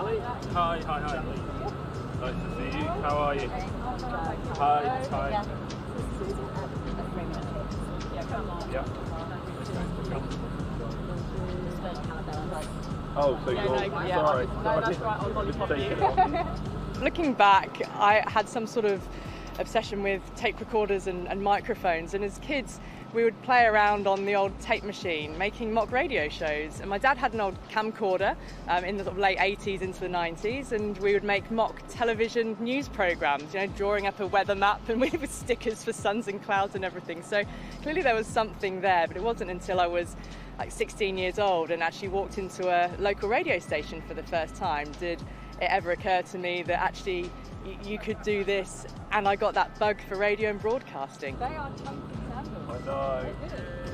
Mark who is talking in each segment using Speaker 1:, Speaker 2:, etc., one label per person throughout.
Speaker 1: Ali? Hi. Nice to see you. How are you? Hi. Yeah. Oh, so you're sorry.
Speaker 2: No, that's right. I'll lollipop you. Looking back, I had some sort of obsession with tape recorders and microphones, and as kids we would play around on the old tape machine making mock radio shows, and my dad had an old camcorder in the sort of late 80s into the 90s, and we would make mock television news programs, drawing up a weather map and with stickers for suns and clouds and everything. So clearly there was something there, but it wasn't until I was like 16 years old and actually walked into a local radio station for the first time did it ever occur to me that actually you could do this, and I got that bug for radio and broadcasting.
Speaker 3: They are chunky sandals.
Speaker 1: I know.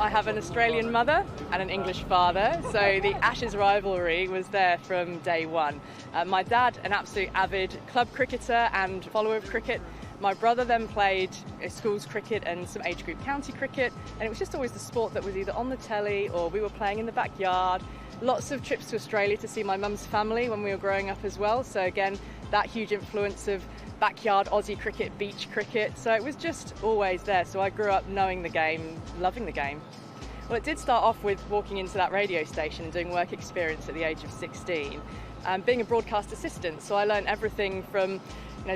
Speaker 2: I have an Australian mother and an English father, so the Ashes rivalry was there from day one. My dad, an absolute avid club cricketer and follower of cricket. My brother then played schools cricket and some age group county cricket, and it was just always the sport that was either on the telly or we were playing in the backyard. Lots of trips to Australia to see my mum's family when we were growing up as well, so again that huge influence of backyard Aussie cricket, beach cricket, so it was just always there. So I grew up knowing the game, loving the game. Well, it did start off with walking into that radio station and doing work experience at the age of 16, being a broadcast assistant. So I learned everything from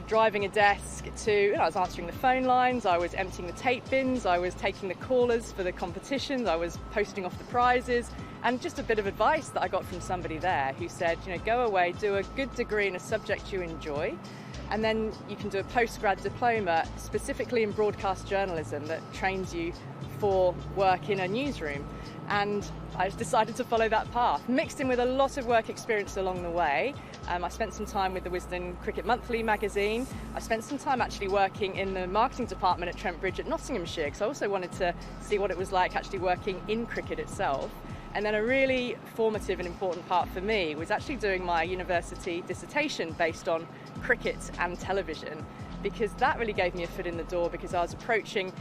Speaker 2: driving a desk to I was answering the phone lines, I was emptying the tape bins, I was taking the callers for the competitions, I was posting off the prizes, and just a bit of advice that I got from somebody there who said, go away, do a good degree in a subject you enjoy, and then you can do a postgrad diploma specifically in broadcast journalism that trains you for work in a newsroom. And I decided to follow that path, mixed in with a lot of work experience along the way. I spent some time with the Wisden Cricket Monthly magazine. I spent some time actually working in the marketing department at Trent Bridge at Nottinghamshire, because I also wanted to see what it was like actually working in cricket itself. And then a really formative and important part for me was actually doing my university dissertation based on cricket and television, because that really gave me a foot in the door, because I was approaching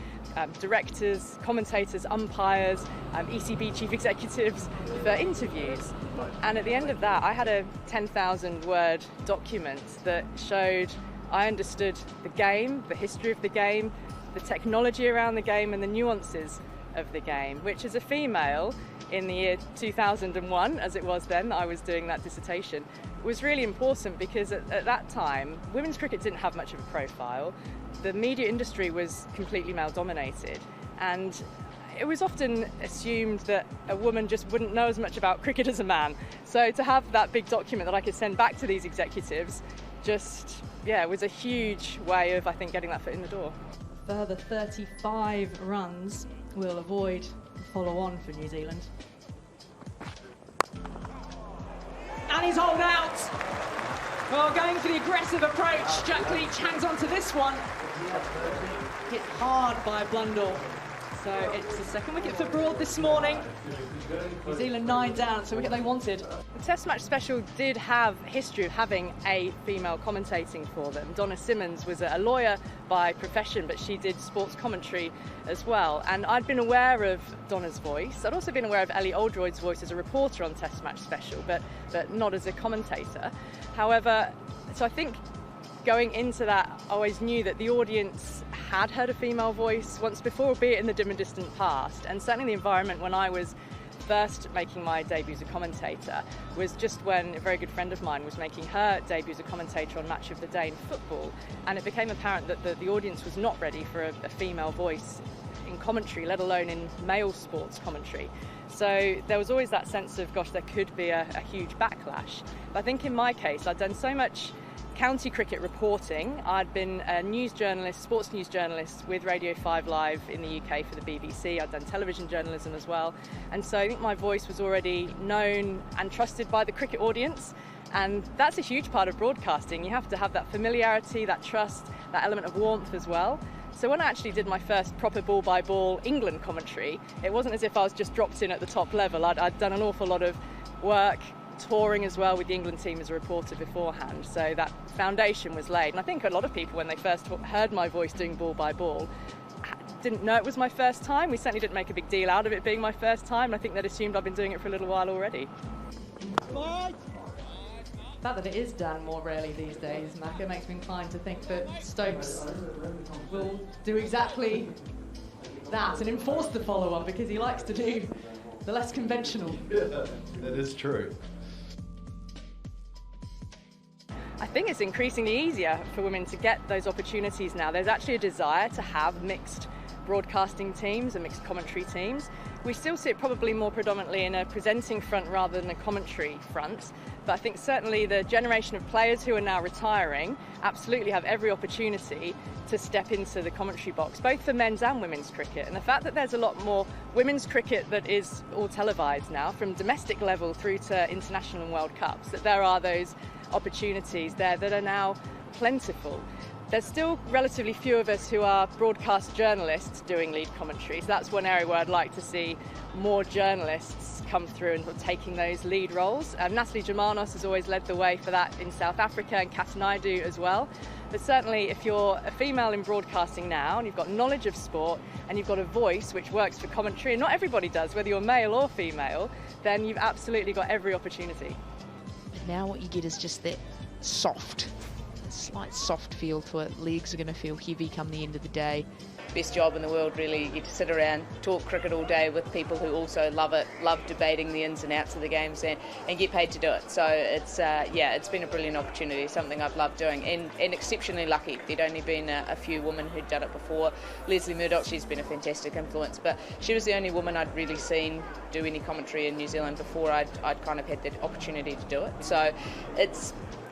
Speaker 2: directors, commentators, umpires, ECB chief executives for interviews. And at the end of that, I had a 10,000 word document that showed I understood the game, the history of the game, the technology around the game, and the nuances of the game, which as a female in the year 2001, as it was then, I was doing that dissertation, was really important, because at that time, women's cricket didn't have much of a profile. The media industry was completely male dominated, and it was often assumed that a woman just wouldn't know as much about cricket as a man. So to have that big document that I could send back to these executives was a huge way of, I think, getting that foot in the door.
Speaker 3: Further 35 runs will avoid the follow-on for New Zealand. And he's holed out. Well, going for the aggressive approach, Jack Leach hangs on to this one. Hit hard by Blundell. So it's the second wicket for Broad this morning. New Zealand 9 down, so wicket they wanted.
Speaker 2: The Test Match Special did have history of having a female commentating for them. Donna Simmons was a lawyer by profession, but she did sports commentary as well. And I'd been aware of Donna's voice. I'd also been aware of Ellie Oldroyd's voice as a reporter on Test Match Special, but not as a commentator. However, so I think going into that, I always knew that the audience had heard a female voice once before, albeit in the dim and distant past. And certainly the environment when I was first making my debut as a commentator was just when a very good friend of mine was making her debut as a commentator on Match of the Day in football. And it became apparent that the audience was not ready for a female voice in commentary, let alone in male sports commentary. So there was always that sense of, gosh, there could be a huge backlash. But I think in my case, I'd done so much county cricket reporting. I'd been a news journalist, sports news journalist with Radio 5 Live in the UK for the BBC. I'd done television journalism as well. And so I think my voice was already known and trusted by the cricket audience. And that's a huge part of broadcasting. You have to have that familiarity, that trust, that element of warmth as well. So when I actually did my first proper ball-by-ball England commentary, it wasn't as if I was just dropped in at the top level. I'd done an awful lot of work, touring as well with the England team as a reporter beforehand, so that foundation was laid. And I think a lot of people, when they first heard my voice doing ball-by-ball, didn't know it was my first time. We certainly didn't make a big deal out of it being my first time. I think they'd assumed I'd been doing it for a little while already.
Speaker 3: The fact that it is done more rarely these days, Macca, makes me inclined to think that Stokes will do exactly that and enforce the follow-on, because he likes to do the less conventional.
Speaker 4: Yeah, that is true.
Speaker 2: I think it's increasingly easier for women to get those opportunities now. There's actually a desire to have mixed broadcasting teams and mixed commentary teams. We still sit probably more predominantly in a presenting front rather than a commentary front, but I think certainly the generation of players who are now retiring absolutely have every opportunity to step into the commentary box, both for men's and women's cricket. And the fact that there's a lot more women's cricket that is all televised now, from domestic level through to international and World Cups, that there are those opportunities there that are now plentiful. There's still relatively few of us who are broadcast journalists doing lead commentary, so that's one area where I'd like to see more journalists come through and taking those lead roles. Natalie Germanos has always led the way for that in South Africa, and Katey do as well. But certainly if you're a female in broadcasting now and you've got knowledge of sport and you've got a voice which works for commentary, and not everybody does, whether you're male or female, then you've absolutely got every opportunity.
Speaker 5: Now what you get is just that slight soft feel to it. Legs are going to feel heavy come the end of the day.
Speaker 6: Best job in the world, really. You get to sit around, talk cricket all day with people who also love it, love debating the ins and outs of the games, and get paid to do it. So it's it's been a brilliant opportunity, something I've loved doing, and exceptionally lucky. There'd only been a few women who'd done it before. Leslie Murdoch, she's been a fantastic influence, but she was the only woman I'd really seen do any commentary in New Zealand before I'd kind of had the opportunity to do it. So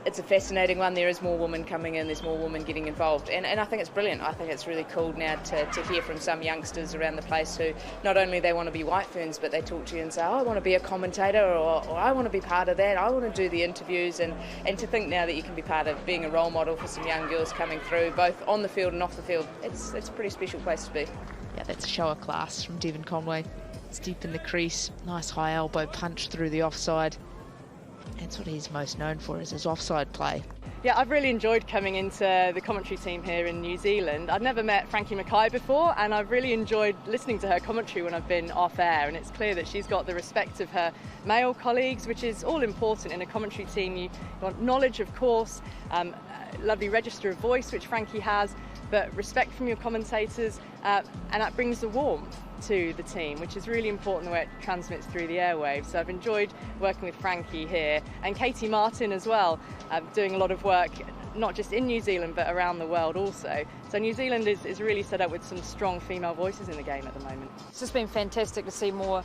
Speaker 6: it's a fascinating one. There is more women coming in, there's more women getting involved, and I think it's brilliant. I think it's really cool now to hear from some youngsters around the place who not only they want to be white ferns, but they talk to you and say, oh, I want to be a commentator, or I want to be part of that, I want to do the interviews, and to think now that you can be part of being a role model for some young girls coming through, both on the field and off the field, it's a pretty special place to be.
Speaker 5: Yeah, that's a show of class from Devon Conway. It's deep in the crease, nice high elbow punch through the offside. That's what he's most known for, is his offside play.
Speaker 2: Yeah, I've really enjoyed coming into the commentary team here in New Zealand. I'd never met Frankie MacKay before, and I've really enjoyed listening to her commentary when I've been off air, and it's clear that she's got the respect of her male colleagues, which is all important in a commentary team. You want knowledge, of course, lovely register of voice, which Frankie has, but respect from your commentators, and that brings the warmth to the team, which is really important the way it transmits through the airwaves. So I've enjoyed working with Frankie here, and Katey Martin as well, doing a lot of work not just in New Zealand but around the world also. So New Zealand is really set up with some strong female voices in the game at the moment.
Speaker 7: It's just been fantastic to see more,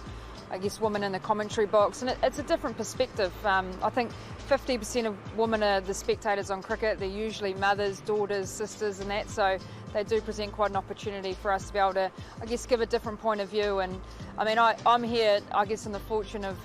Speaker 7: I guess, women in the commentary box, and it's a different perspective. I think 50% of women are the spectators on cricket. They're usually mothers, daughters, sisters and that, so they do present quite an opportunity for us to be able to, I guess, give a different point of view. And I mean, I'm here, I guess, in the fortune of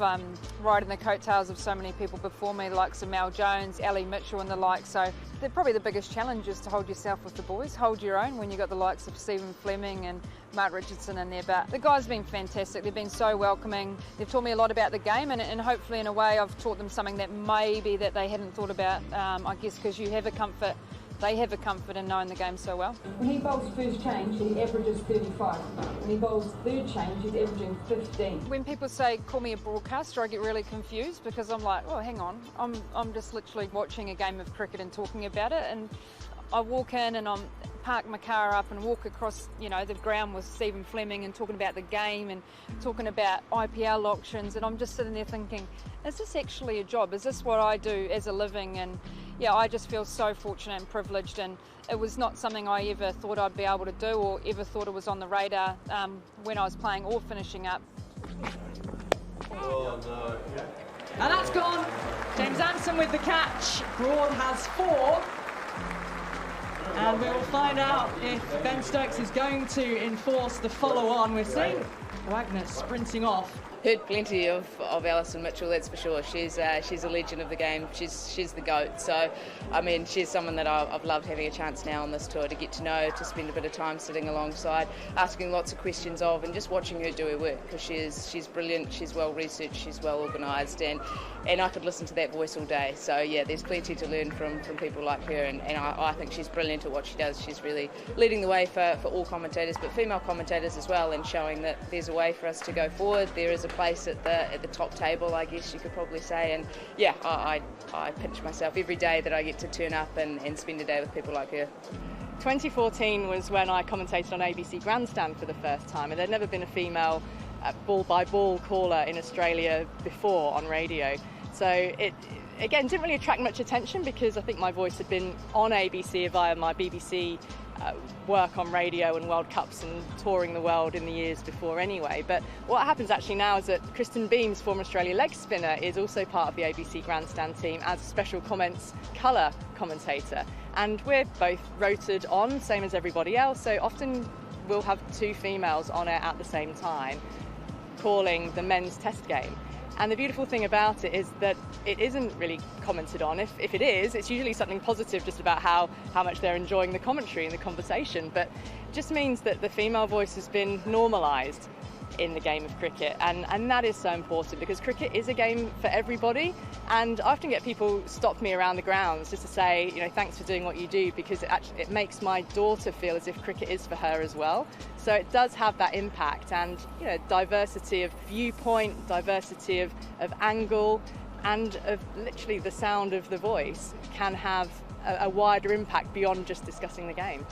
Speaker 7: riding the coattails of so many people before me, like Mel Jones, Alison Mitchell and the like. So they're probably the biggest challenge is to hold yourself with the boys, hold your own when you've got the likes of Stephen Fleming and Mark Richardson in there. But the guys have been fantastic. They've been so welcoming. They've taught me a lot about the game, and hopefully in a way I've taught them something that maybe that they hadn't thought about, I guess, because you have a comfort. They have a comfort in knowing the game so well.
Speaker 8: When he bowls first change, he averages 35. When he bowls third change, he's averaging 15.
Speaker 7: When people say, call me a broadcaster, I get really confused because I'm like, oh, hang on. I'm just literally watching a game of cricket and talking about it. And I walk in and I'm park my car up and walk across, the ground with Stephen Fleming and talking about the game and talking about IPL auctions, and I'm just sitting there thinking, is this actually a job? Is this what I do as a living? And yeah, I just feel so fortunate and privileged, and it was not something I ever thought I'd be able to do or ever thought it was on the radar when I was playing or finishing up.
Speaker 4: Oh no.
Speaker 3: And that's gone. James Anderson with the catch. Broad has 4. And we will find out if Ben Stokes is going to enforce the follow-on. We're seeing Wagner sprinting off.
Speaker 6: Heard plenty of Alison Mitchell, that's for sure. She's a legend of the game. She's the GOAT. So, I mean, she's someone that I've loved having a chance now on this tour to get to know, to spend a bit of time sitting alongside, asking lots of questions of, and just watching her do her work, because she's brilliant, she's well researched, she's well organised, and I could listen to that voice all day. So yeah, there's plenty to learn from people like her, and I think she's brilliant at what she does. She's really leading the way for all commentators, but female commentators as well, and showing that there's a way for us to go forward. There is a place at the top table, I guess you could probably say. And yeah, I pinch myself every day that I get to turn up and spend a day with people like her.
Speaker 2: 2014 was when I commentated on ABC Grandstand for the first time, and there'd never been a female ball-by-ball caller in Australia before on radio. So it, again, didn't really attract much attention because I think my voice had been on ABC via my BBC work on radio and World Cups and touring the world in the years before anyway. But what happens actually now is that Kristen Beams, former Australia leg spinner, is also part of the ABC Grandstand team as a special comments colour commentator. And we're both rotated on, same as everybody else, so often we'll have two females on air at the same time calling the men's test game. And the beautiful thing about it is that it isn't really commented on. If it is, it's usually something positive just about how much they're enjoying the commentary and the conversation. But it just means that the female voice has been normalised in the game of cricket, and that is so important because cricket is a game for everybody. And I often get people stop me around the grounds just to say, you know, thanks for doing what you do, because it makes my daughter feel as if cricket is for her as well. So it does have that impact, and you know, diversity of viewpoint, diversity of angle, and of literally the sound of the voice can have a wider impact beyond just discussing the game.